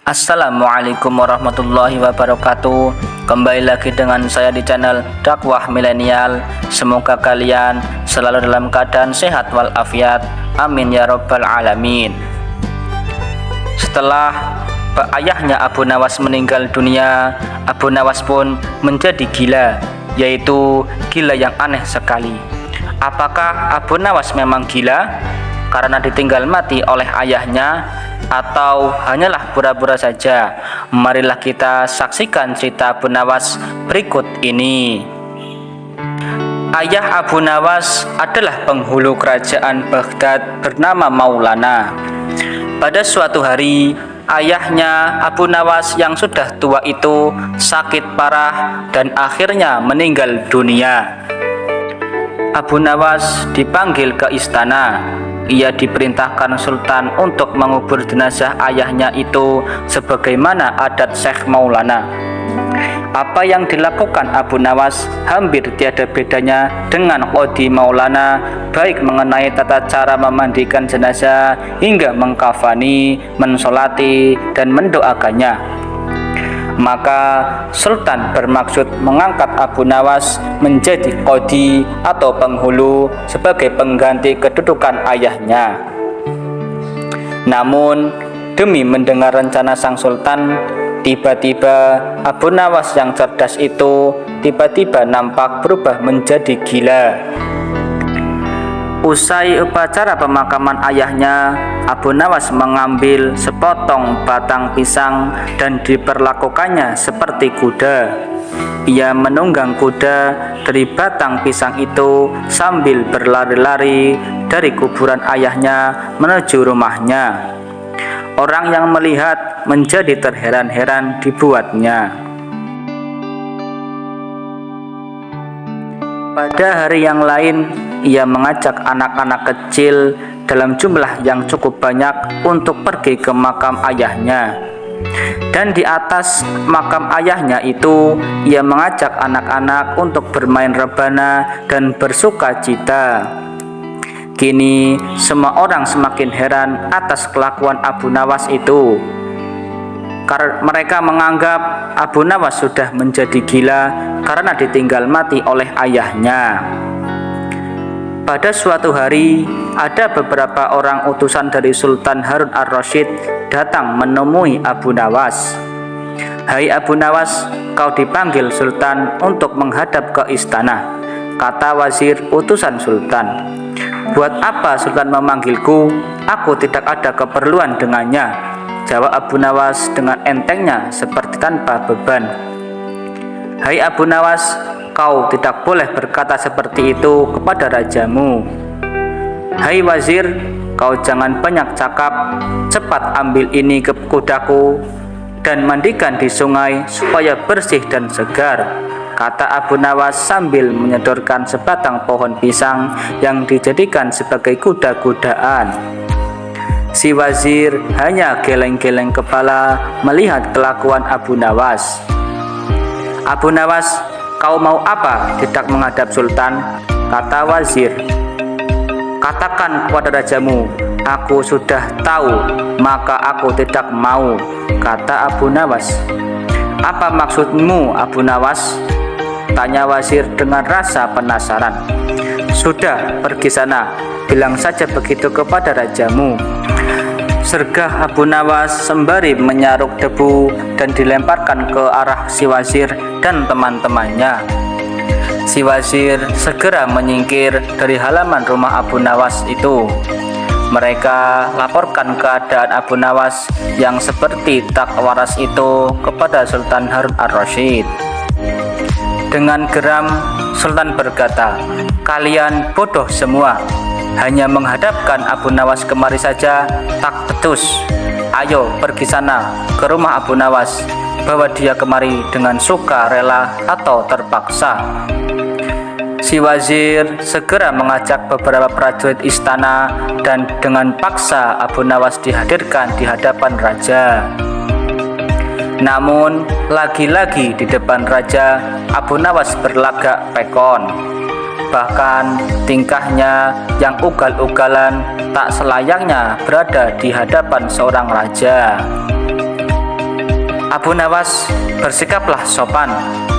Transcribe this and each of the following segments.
Assalamualaikum warahmatullahi wabarakatuh. Kembali lagi dengan saya di channel Dakwah Milenial. Semoga kalian selalu dalam keadaan sehat walafiat. Amin ya rabbal alamin. Setelah ayahnya Abu Nawas meninggal dunia, Abu Nawas pun menjadi gila, yaitu gila yang aneh sekali. Apakah Abu Nawas memang gila karena ditinggal mati oleh ayahnya, atau hanyalah pura-pura saja? Marilah kita saksikan cerita Abu Nawas berikut ini. Ayah Abu Nawas adalah penghulu kerajaan Baghdad bernama Maulana. Pada suatu hari, ayahnya Abu Nawas yang sudah tua itu sakit parah dan akhirnya meninggal dunia. Abu Nawas dipanggil ke istana. Ia diperintahkan Sultan untuk mengubur jenazah ayahnya itu sebagaimana adat Syekh Maulana. Apa yang dilakukan Abu Nawas hampir tiada bedanya dengan Qadi Maulana, baik mengenai tata cara memandikan jenazah hingga mengkafani, mensolati, dan mendoakannya. Maka Sultan bermaksud mengangkat Abu Nawas menjadi qadi atau penghulu sebagai pengganti kedudukan ayahnya. Namun demi mendengar rencana sang Sultan, tiba-tiba Abu Nawas yang cerdas itu tiba-tiba nampak berubah menjadi gila. Usai upacara pemakaman ayahnya, Abu Nawas mengambil sepotong batang pisang dan diperlakukannya seperti kuda. Ia menunggang kuda dari batang pisang itu sambil berlari-lari dari kuburan ayahnya menuju rumahnya. Orang yang melihat menjadi terheran-heran dibuatnya. Pada hari yang lain, ia mengajak anak-anak kecil dalam jumlah yang cukup banyak untuk pergi ke makam ayahnya. Dan di atas makam ayahnya itu, ia mengajak anak-anak untuk bermain rebana dan bersuka cita. Kini semua orang semakin heran atas kelakuan Abu Nawas itu. Karena mereka menganggap Abu Nawas sudah menjadi gila karena ditinggal mati oleh ayahnya. Pada suatu hari, ada beberapa orang utusan dari Sultan Harun ar-Rasyid datang menemui Abu Nawas. "Hai Abu Nawas, kau dipanggil Sultan untuk menghadap ke istana," kata wazir utusan Sultan. "Buat apa Sultan memanggilku? Aku tidak ada keperluan dengannya," jawab Abu Nawas dengan entengnya seperti tanpa beban. "Hai Abu Nawas, kau tidak boleh berkata seperti itu kepada rajamu." "Hai wazir, kau jangan banyak cakap, cepat ambil ini ke kudaku dan mandikan di sungai supaya bersih dan segar," kata Abu Nawas sambil menyodorkan sebatang pohon pisang yang dijadikan sebagai kuda-kudaan. Si wazir hanya geleng-geleng kepala melihat kelakuan Abu Nawas. "Abu Nawas, kau mau apa tidak menghadap Sultan?" kata wazir. "Katakan kepada rajamu, aku sudah tahu, maka aku tidak mau," kata Abu Nawas. "Apa maksudmu Abu Nawas?" tanya wazir dengan rasa penasaran. "Sudah, pergi sana, bilang saja begitu kepada rajamu," sergah Abu Nawas sembari menyaruk debu dan dilemparkan ke arah si wazir dan teman-temannya. Si wazir segera menyingkir dari halaman rumah Abu Nawas itu. Mereka laporkan keadaan Abu Nawas yang seperti tak waras itu kepada Sultan Harun ar-Rasyid. Dengan geram, Sultan berkata, "Kalian bodoh semua. Hanya menghadapkan Abu Nawas kemari saja tak becus. Ayo pergi sana ke rumah Abu Nawas, bawa dia kemari dengan suka rela atau terpaksa." Si wazir segera mengajak beberapa prajurit istana dan dengan paksa Abu Nawas dihadirkan di hadapan raja. Namun lagi-lagi di depan raja, Abu Nawas berlagak pekon. Bahkan tingkahnya yang ugal-ugalan tak selayaknya berada di hadapan seorang raja. Abu Nawas bersikaplah sopan,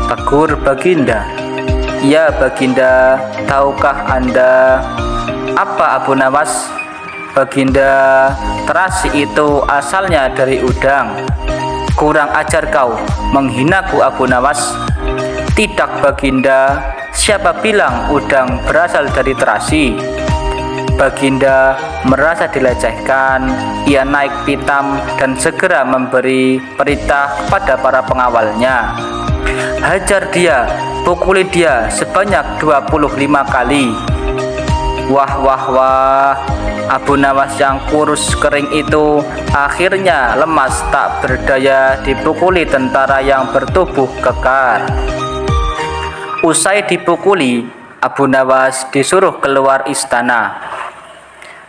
tegur Baginda. Ya Baginda, tahukah Anda apa Abu Nawas? Baginda, terasi itu asalnya dari udang. Kurang ajar kau, menghinaku Abu Nawas. Tidak Baginda, siapa bilang udang berasal dari terasi? Baginda merasa dilecehkan. Ia naik pitam dan segera memberi perintah kepada para pengawalnya. Hajar dia, pukuli dia sebanyak 25 kali. Wah wah wah, Abu Nawas yang kurus kering itu akhirnya lemas tak berdaya dipukuli tentara yang bertubuh kekar. Usai dipukuli, Abu Nawas disuruh keluar istana.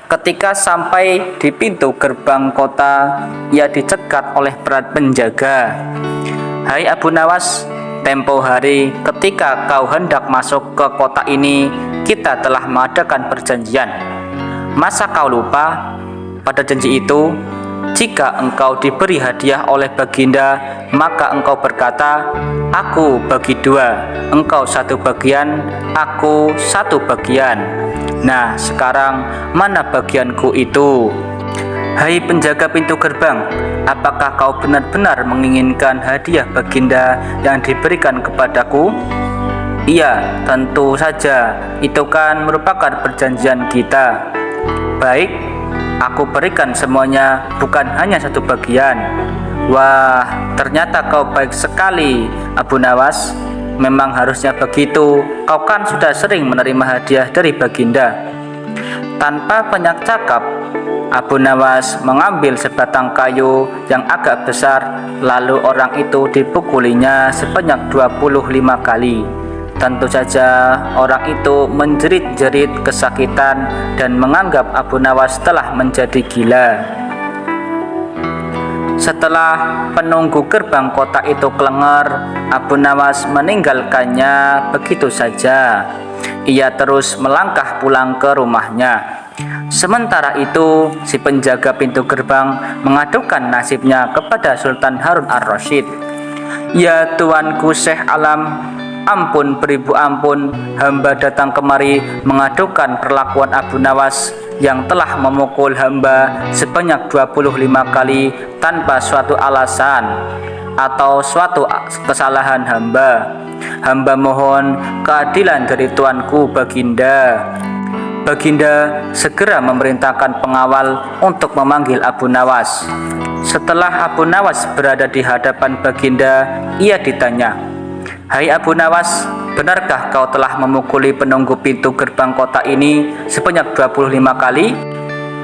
Ketika sampai di pintu gerbang kota, ia dicegat oleh para penjaga. Hai Abu Nawas, tempo hari ketika kau hendak masuk ke kota ini, kita telah mengadakan perjanjian. Masa kau lupa pada janji itu? Jika engkau diberi hadiah oleh Baginda, maka engkau berkata, aku bagi dua, engkau satu bagian, aku satu bagian. Nah, sekarang mana bagianku itu? Hai penjaga pintu gerbang, apakah kau benar-benar menginginkan hadiah Baginda yang diberikan kepadaku? Iya, tentu saja, itu kan merupakan perjanjian kita. Baik, aku berikan semuanya, bukan hanya satu bagian. Wah, ternyata kau baik sekali, Abu Nawas. Memang harusnya begitu, kau kan sudah sering menerima hadiah dari Baginda. Tanpa banyak cakap, Abu Nawas mengambil sebatang kayu yang agak besar, lalu orang itu dipukulinya sebanyak 25 kali. Tentu saja orang itu menjerit-jerit kesakitan dan menganggap Abu Nawas telah menjadi gila. Setelah penunggu gerbang kota itu kelengar, Abu Nawas meninggalkannya begitu saja. Ia terus melangkah pulang ke rumahnya. Sementara itu, si penjaga pintu gerbang mengadukan nasibnya kepada Sultan Harun ar-Rasyid. Ya Tuanku Syekh Alam, ampun beribu ampun, hamba datang kemari mengadukan perlakuan Abu Nawas yang telah memukul hamba sebanyak 25 kali tanpa suatu alasan atau suatu kesalahan hamba. Hamba mohon keadilan dari Tuanku Baginda. Baginda segera memerintahkan pengawal untuk memanggil Abu Nawas. Setelah Abu Nawas berada di hadapan Baginda, ia ditanya, hai Abu Nawas, benarkah kau telah memukuli penunggu pintu gerbang kota ini sebanyak 25 kali?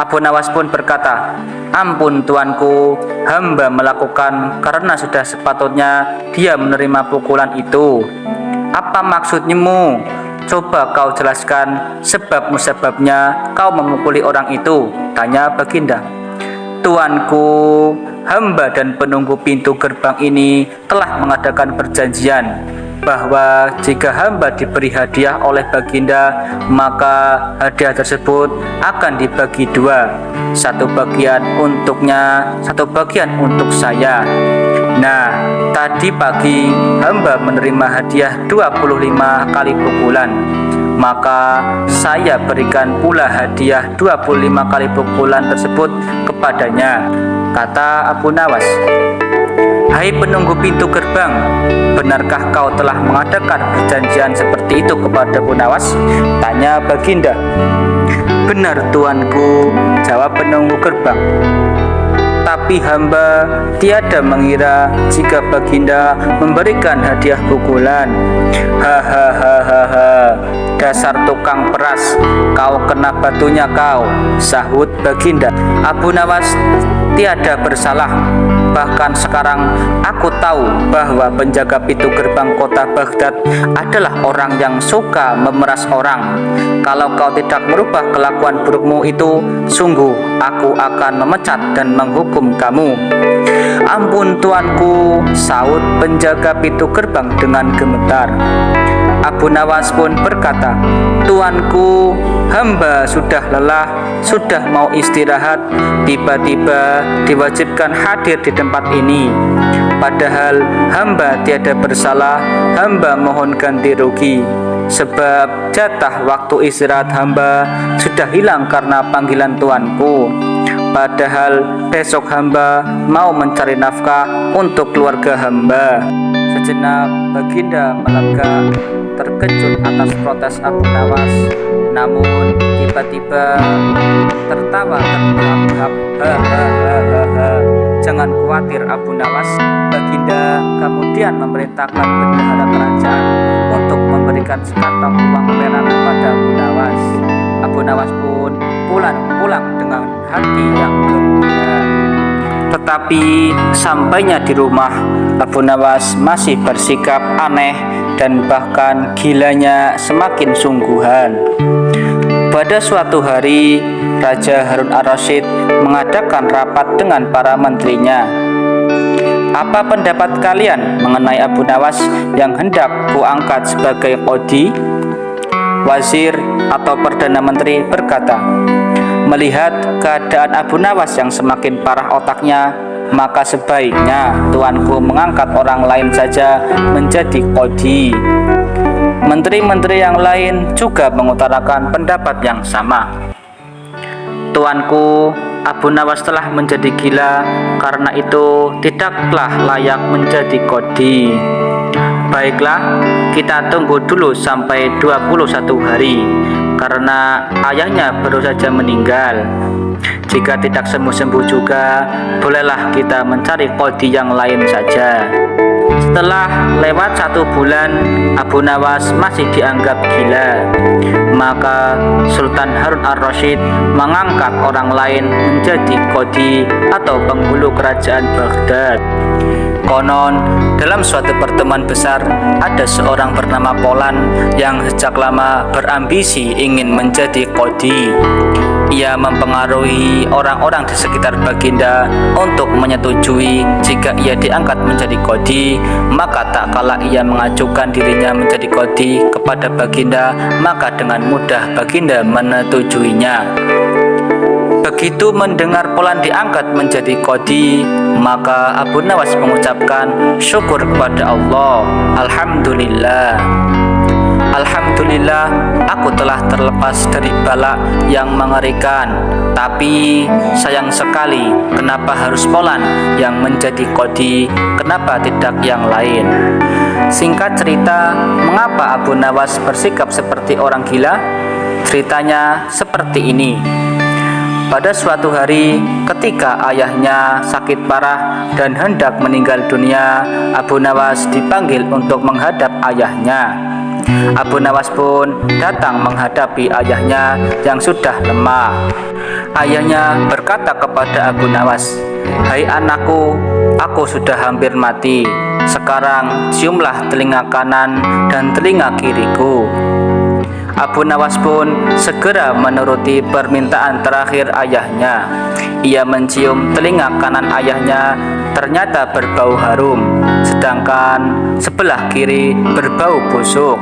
Abu Nawas pun berkata, ampun tuanku, hamba melakukan karena sudah sepatutnya dia menerima pukulan itu. Apa maksudmu? Coba kau jelaskan sebab musababnya kau memukuli orang itu, tanya Baginda. Tuanku, hamba dan penunggu pintu gerbang ini telah mengadakan perjanjian bahwa jika hamba diberi hadiah oleh Baginda, maka hadiah tersebut akan dibagi dua, satu bagian untuknya, satu bagian untuk saya. Nah, tadi pagi hamba menerima hadiah 25 kali pukulan, maka saya berikan pula hadiah 25 kali pukulan tersebut kepadanya, kata Abu Nawas. Hai penunggu pintu gerbang, benarkah kau telah mengadakan perjanjian seperti itu kepada Abu Nawas? Tanya Baginda. Benar tuanku, jawab penunggu gerbang. Tapi hamba tiada mengira jika Baginda memberikan hadiah pukulan. Hahaha, dasar tukang peras, kau kena batunya kau, sahut Baginda. Abu Nawas tiada bersalah. Bahkan sekarang aku tahu bahwa penjaga pintu gerbang kota Baghdad adalah orang yang suka memeras orang. Kalau kau tidak merubah kelakuan burukmu itu, sungguh aku akan memecat dan menghukum kamu. Ampun tuanku, sahut penjaga pintu gerbang dengan gemetar. Abu Nawas pun berkata, "Tuanku, hamba sudah lelah, sudah mau istirahat, tiba-tiba diwajibkan hadir di tempat ini. Padahal hamba tiada bersalah, hamba mohon ganti rugi. Sebab jatah waktu istirahat hamba sudah hilang karena panggilan tuanku. Padahal besok hamba mau mencari nafkah untuk keluarga hamba." Sejenak Baginda melega, terkejut atas protes Abu Nawas, namun tiba-tiba tertawa terbahak-bahak. "Hahaha, jangan khawatir Abu Nawas. Baginda kemudian memerintahkan bendahara kerajaan untuk memberikan sekantong uang perak kepada Abu Nawas. Abu Nawas pun pulang dengan hati yang gembira. Tetapi sampainya di rumah, Abu Nawas masih bersikap aneh dan bahkan gilanya semakin sungguhan. Pada suatu hari, Raja Harun ar-Rasyid mengadakan rapat dengan para menterinya. "Apa pendapat kalian mengenai Abu Nawas yang hendak kuangkat sebagai qadhi?" Wazir atau Perdana Menteri berkata, "Melihat keadaan Abu Nawas yang semakin parah otaknya, maka sebaiknya tuanku mengangkat orang lain saja menjadi qadhi." Menteri-menteri yang lain juga mengutarakan pendapat yang sama. "Tuanku, Abu Nawas telah menjadi gila, karena itu tidaklah layak menjadi qadhi. Baiklah, kita tunggu dulu sampai 21 hari, karena ayahnya baru saja meninggal. Jika tidak sembuh-sembuh juga, bolehlah kita mencari qadhi yang lain saja." Setelah lewat 1 bulan, Abu Nawas masih dianggap gila. Maka Sultan Harun ar-Rasyid mengangkat orang lain menjadi qadhi atau penghulu kerajaan Baghdad. Konon, dalam suatu pertemuan besar, ada seorang bernama Polan yang sejak lama berambisi ingin menjadi qadhi. Ia mempengaruhi orang-orang di sekitar Baginda untuk menyetujui jika ia diangkat menjadi qadhi, maka tak kala ia mengajukan dirinya menjadi qadhi kepada Baginda, maka dengan mudah Baginda menyetujui-nya. Begitu mendengar Polan diangkat menjadi qadhi, maka Abu Nawas mengucapkan syukur kepada Allah. "Alhamdulillah. Alhamdulillah, aku telah terlepas dari bala yang mengerikan. Tapi sayang sekali, kenapa harus Polan yang menjadi qadhi, kenapa tidak yang lain?" Singkat cerita, mengapa Abu Nawas bersikap seperti orang gila? Ceritanya seperti ini. Pada suatu hari, ketika ayahnya sakit parah dan hendak meninggal dunia, Abu Nawas dipanggil untuk menghadap ayahnya. Abu Nawas pun datang menghadapi ayahnya yang sudah lemah. Ayahnya berkata kepada Abu Nawas, "Hai anakku, aku sudah hampir mati. Sekarang ciumlah telinga kanan dan telinga kiriku." Abu Nawas pun segera menuruti permintaan terakhir ayahnya. Ia mencium telinga kanan ayahnya, ternyata berbau harum, sedangkan sebelah kiri berbau busuk.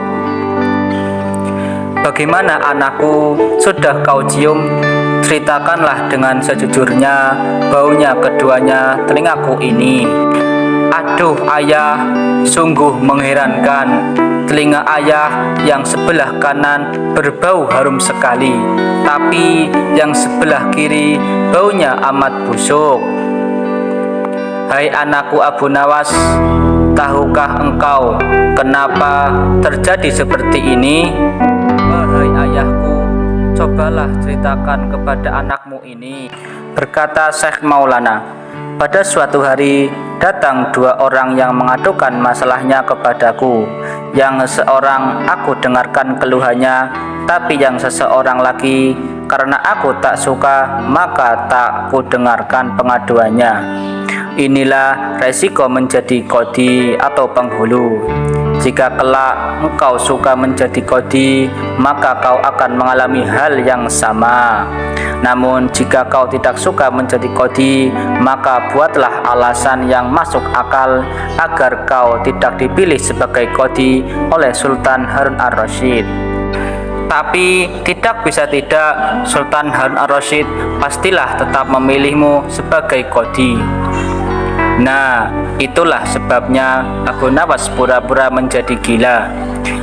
"Bagaimana anakku, sudah kau cium? Ceritakanlah dengan sejujurnya, baunya keduanya telingaku ini." "Aduh ayah, sungguh mengherankan. Telinga ayah yang sebelah kanan berbau harum sekali, tapi yang sebelah kiri baunya amat busuk." "Hai anakku Abu Nawas, tahukah engkau kenapa terjadi seperti ini?" "Wahai ayahku, cobalah ceritakan kepada anakmu ini," berkata Syekh Maulana. "Pada suatu hari datang 2 orang yang mengadukan masalahnya kepadaku. Yang seorang aku dengarkan keluhannya, tapi yang seseorang lagi karena aku tak suka maka tak ku dengarkan pengaduannya. Inilah resiko menjadi qadhi atau penghulu. jika kelak engkau suka menjadi kodi, maka kau akan mengalami hal yang sama. Namun jika kau tidak suka menjadi kodi, maka buatlah alasan yang masuk akal agar kau tidak dipilih sebagai kodi oleh Sultan Harun ar-Rasyid. Tapi tidak bisa tidak, Sultan Harun ar-Rasyid pastilah tetap memilihmu sebagai kodi. Nah, itulah sebabnya Abu Nawas pura-pura menjadi gila,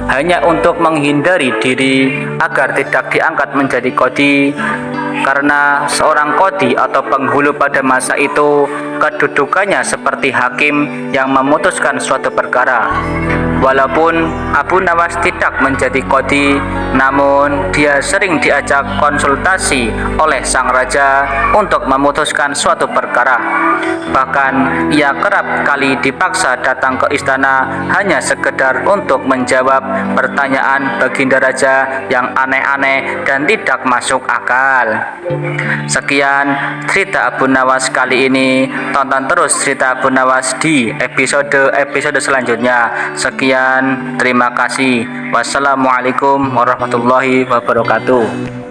hanya untuk menghindari diri agar tidak diangkat menjadi kodi. Karena seorang kodi atau penghulu pada masa itu kedudukannya seperti hakim yang memutuskan suatu perkara. Walaupun Abu Nawas tidak menjadi kodi, namun dia sering diajak konsultasi oleh sang raja untuk memutuskan suatu perkara. Bahkan ia kerap kali dipaksa datang ke istana hanya sekedar untuk menjawab pertanyaan baginda raja yang aneh-aneh dan tidak masuk akal. Sekian cerita Abu Nawas kali ini. Tonton terus cerita Abu Nawas di episode selanjutnya. Sekian, terima kasih. Wassalamualaikum warahmatullahi wabarakatuh.